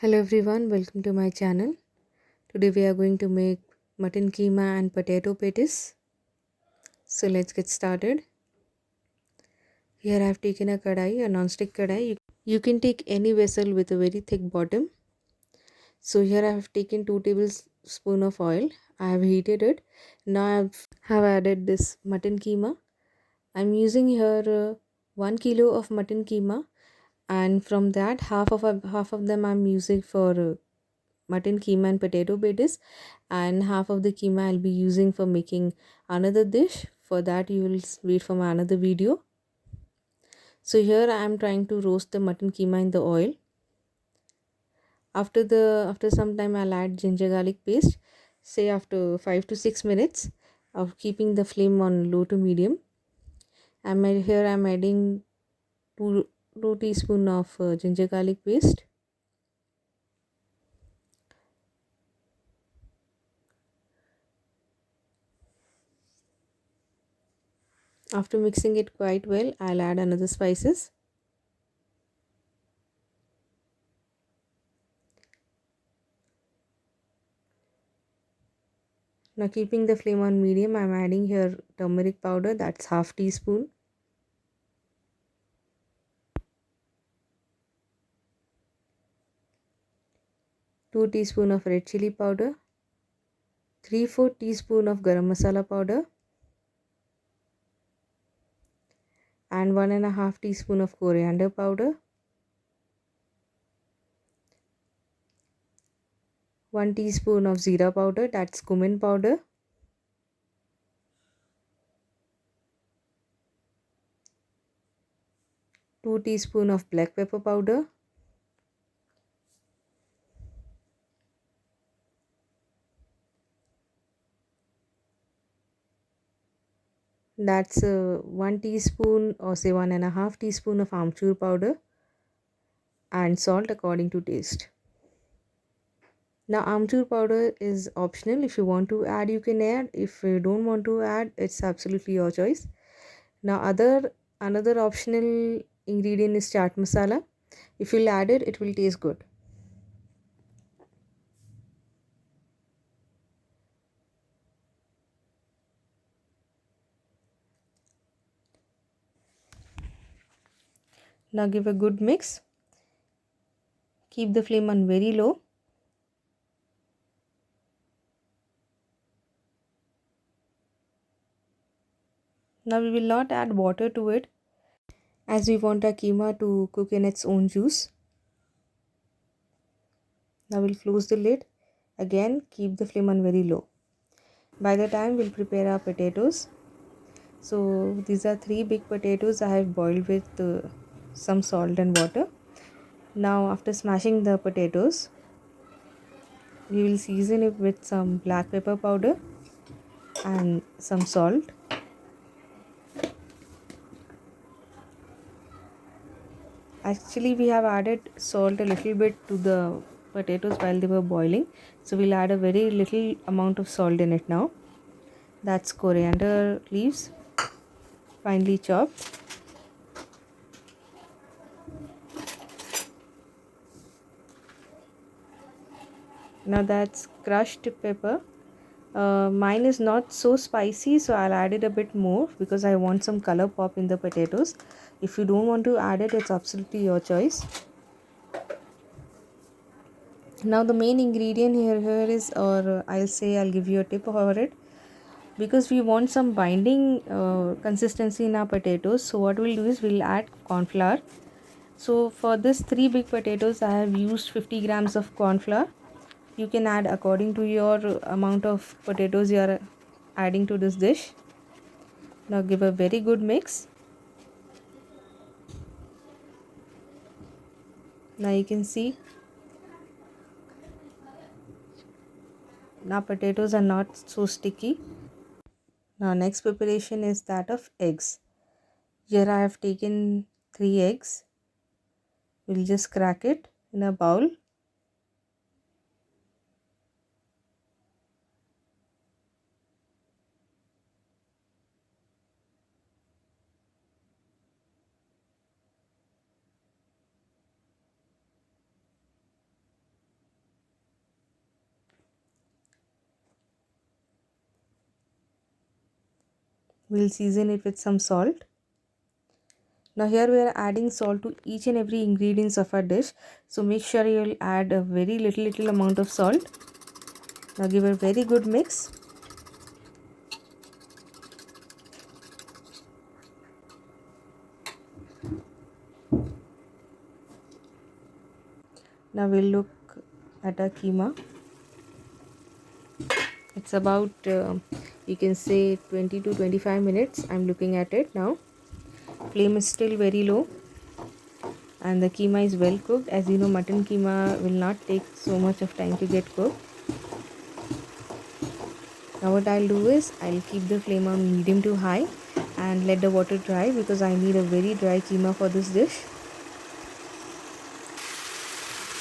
Hello everyone, welcome to my channel. Today we are going to make mutton keema and potato patties. So let's get started. Here I have taken a kadai, a non-stick kadai. You can take any vessel with a very thick bottom. So here I have taken 2 tablespoons of oil. I have heated it. Now I have added this mutton keema. I'm using here 1 kilo of mutton keema, and from that half of them I'm using for mutton keema and potato patties, and half of the keema I'll be using for making another dish. For that you will wait for my another video. So here I am trying to roast the mutton keema in the oil. After some time I'll add ginger garlic paste, say after 5 to 6 minutes of keeping the flame on low to medium. Here I'm adding 2 teaspoon of ginger garlic paste. After mixing it quite well, I'll add another spices. Now keeping the flame on medium, I'm adding here turmeric powder, that's half teaspoon. Two teaspoon of red chili powder. 3/4 teaspoon of garam masala powder. And 1.5 teaspoon of coriander powder. 1 teaspoon of zira powder, that's cumin powder. 2 teaspoon of black pepper powder. That's 1 teaspoon or say 1.5 teaspoon of amchur powder, and salt according to taste. Now amchur powder is optional. If you want to add, you can add. If you don't want to add, it's absolutely your choice. Now another optional ingredient is chaat masala. If you'll add it, it will taste good. Now give a good mix. Keep the flame on very low. Now we will not add water to it, as we want our keema to cook in its own juice. Now we'll close the lid. Again, keep the flame on very low. By the time we'll prepare our potatoes. So these are 3 big potatoes I have boiled with some salt and water. Now after smashing the potatoes, we will season it with some black pepper powder and some salt. Actually we have added salt a little bit to the potatoes while they were boiling, so we'll add a very little amount of salt in it now. That's coriander leaves, finely chopped. Now that's crushed pepper. Mine is not so spicy, so I'll add it a bit more because I want some color pop in the potatoes. If you don't want to add it, it's absolutely your choice. Now the main ingredient here is, or I'll give you a tip for it, because we want some binding consistency in our potatoes. So what we'll do is we'll add corn flour. So for this 3 big potatoes, I have used 50 grams of corn flour. You can add according to your amount of potatoes you are adding to this dish. Now give a very good mix. Now you can see now potatoes are not so sticky. Now next preparation is that of eggs. Here I have taken 3 eggs. We'll just crack it in a bowl. We'll season it with some salt. Now here we are adding salt to each and every ingredients of our dish. So make sure you'll add a very little amount of salt. Now give a very good mix. Now we'll look at our keema. It's about you can say 20 to 25 minutes. I'm looking at it now. Flame is still very low and the keema is well cooked. As you know, mutton keema will not take so much of time to get cooked. Now what I'll do is I'll keep the flame on medium to high and let the water dry, because I need a very dry keema for this dish.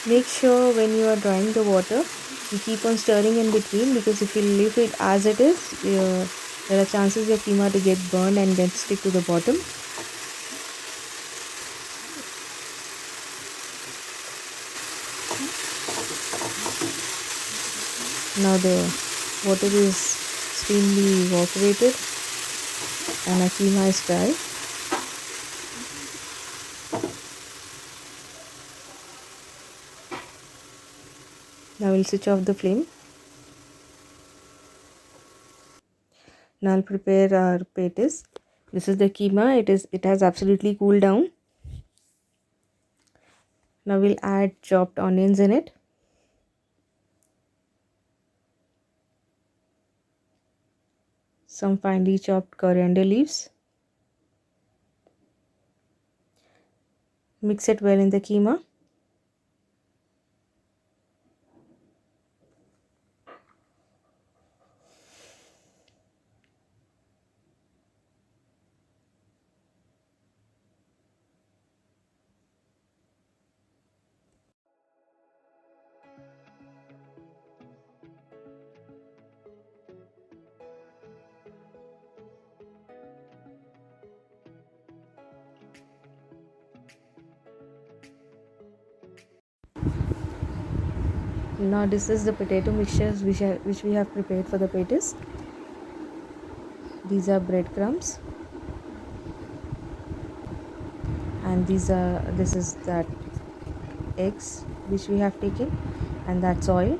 Make sure when you are drying the water, you keep on stirring in between, because if you leave it as it is, there are chances your keema to get burned and then stick to the bottom. Now the water is extremely evaporated and our keema is dry. Now we'll switch off the flame. Now I'll prepare our patties. This is the keema. It has absolutely cooled down. Now we'll add chopped onions in it. Some finely chopped coriander leaves. Mix it well in the keema. Now this is the potato mixtures which we have prepared for the patties. These are breadcrumbs, and this is that eggs which we have taken, and that's oil.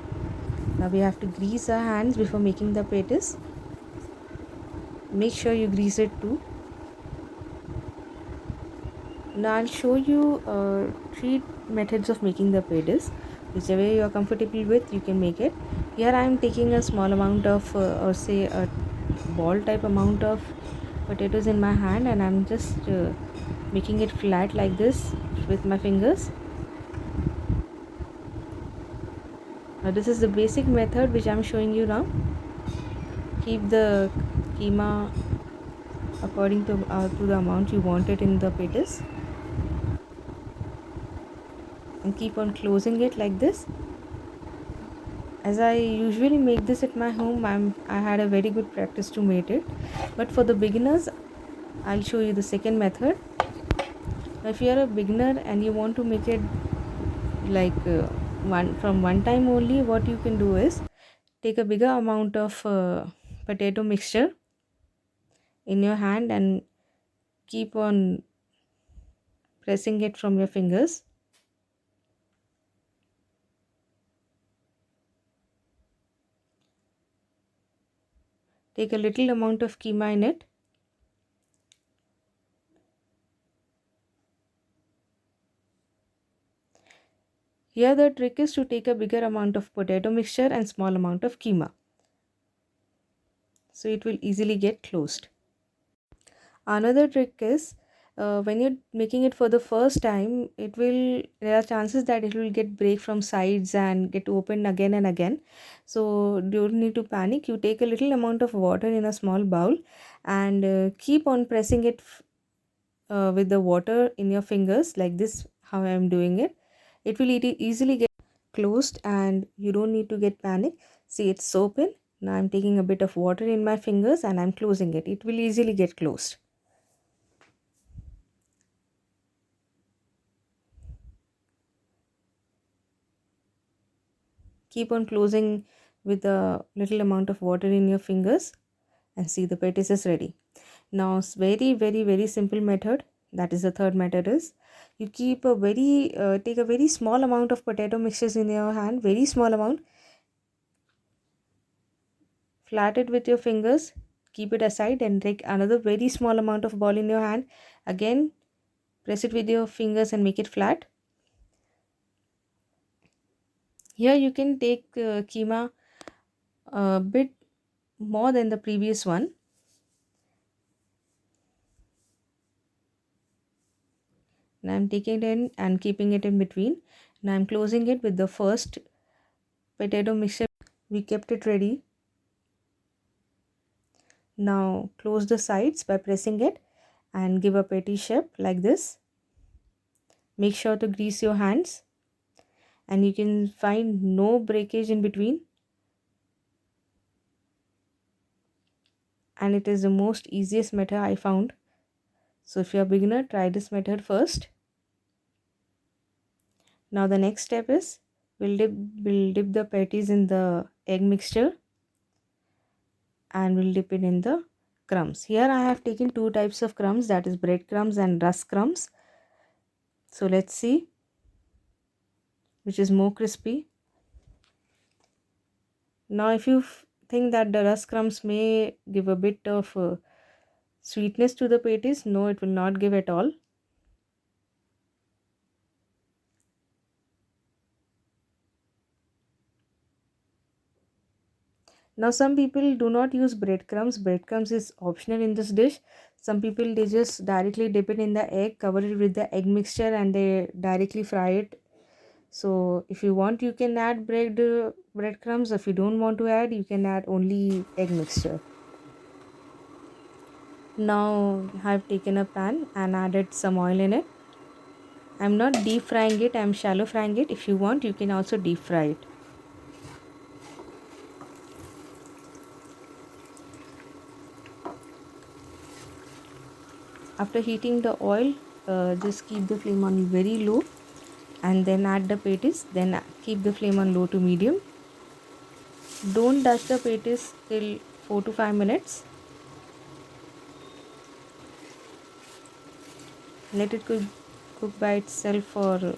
Now we have to grease our hands before making the patties. Make sure you grease it too. Now I'll show you 3 methods of making the patties. Whichever you are comfortable with, you can make it. Here I am taking a small amount of or say a ball type amount of potatoes in my hand, and I'm just making it flat like this with my fingers. Now this is the basic method which I'm showing you now. Keep the keema according to the amount you want it in the patties, and keep on closing it like this. As I usually make this at my home, I had a very good practice to make it, but for the beginners I'll show you the second method. Now if you are a beginner and you want to make it like one time only, what you can do is take a bigger amount of potato mixture in your hand and keep on pressing it from your fingers. Take a little amount of keema in it. Here the trick is to take a bigger amount of potato mixture and small amount of keema, so it will easily get closed. Another trick is when you're making it for the first time, there are chances that it will get break from sides and get opened again and again. So you don't need to panic. You take a little amount of water in a small bowl and keep on pressing it with the water in your fingers like this, how I am doing it. It will easily get closed and you don't need to get panic. See, it's open. Now I'm taking a bit of water in my fingers and I'm closing it. It will easily get closed. Keep on closing with a little amount of water in your fingers, and see, the patties is ready. Now very simple method, that is the third method, is you keep a take a very small amount of potato mixtures in your hand, very small amount, flat it with your fingers, keep it aside, and take another very small amount of ball in your hand, again press it with your fingers and make it flat. Here you can take keema a bit more than the previous one. Now I'm taking it in and keeping it in between. Now I'm closing it with the first potato mixture. We kept it ready. Now close the sides by pressing it and give a patty shape like this. Make sure to grease your hands, and you can find no breakage in between. And it is the most easiest method I found. So if you're a beginner, try this method first. Now the next step is we'll dip the patties in the egg mixture, and we'll dip it in the crumbs. Here I have taken two types of crumbs, that is bread crumbs and rusk crumbs. So let's see which is more crispy. Now if you think that the rusk crumbs may give a bit of sweetness to the patties, no, it will not give at all. Now some people do not use breadcrumbs. Breadcrumbs is optional in this dish. Some people, they just directly dip it in the egg, cover it with the egg mixture, and they directly fry it. So if you want, you can add breadcrumbs. If you don't want to add, you can add only egg mixture. Now I have taken a pan and added some oil in it. I'm not deep frying it, I'm shallow frying it. If you want, you can also deep fry it. After heating the oil, just keep the flame on very low and then add the patties. Then keep the flame on low to medium. Don't touch the patties till 4 to 5 minutes. Let it cook by itself for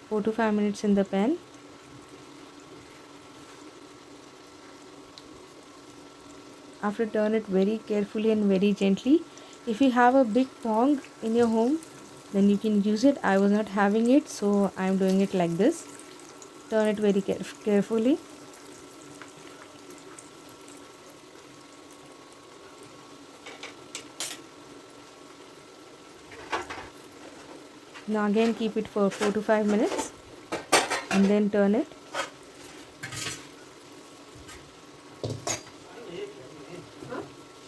4 to 5 minutes in the pan. After, turn it very carefully and very gently. If you have a big tong in your home, then you can use it. I was not having it, so I am doing it like this. Turn it very carefully. Now again keep it for 4 to 5 minutes and then turn it.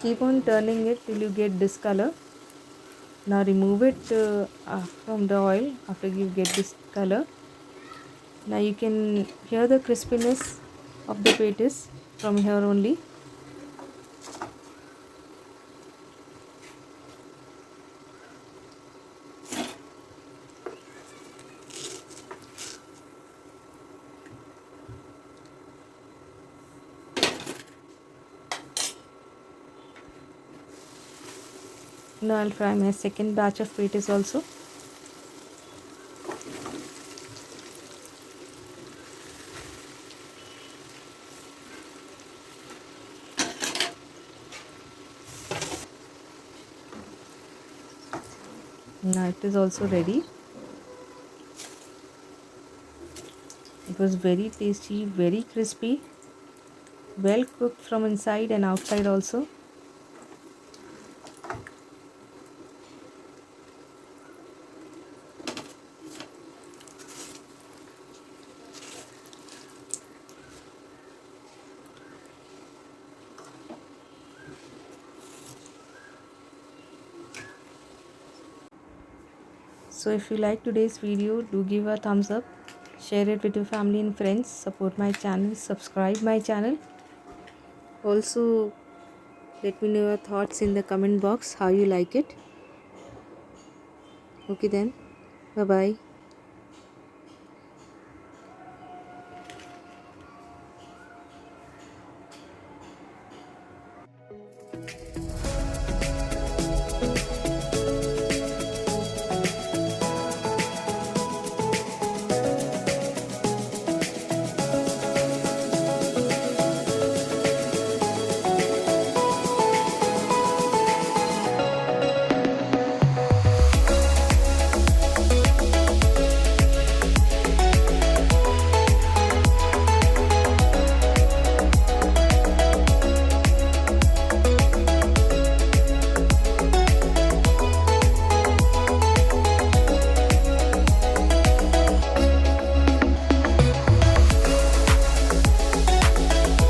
Keep on turning it till you get this color. Now remove it from the oil after you get this color. Now you can hear the crispiness of the patties from here only. Now I'll fry my second batch of patties also. Now it is also ready. It was very tasty, very crispy, well cooked from inside and outside also. So if you like today's video, do give a thumbs up, share it with your family and friends, support my channel, subscribe my channel. Also let me know your thoughts in the comment box, how you like it. Okay then, bye bye.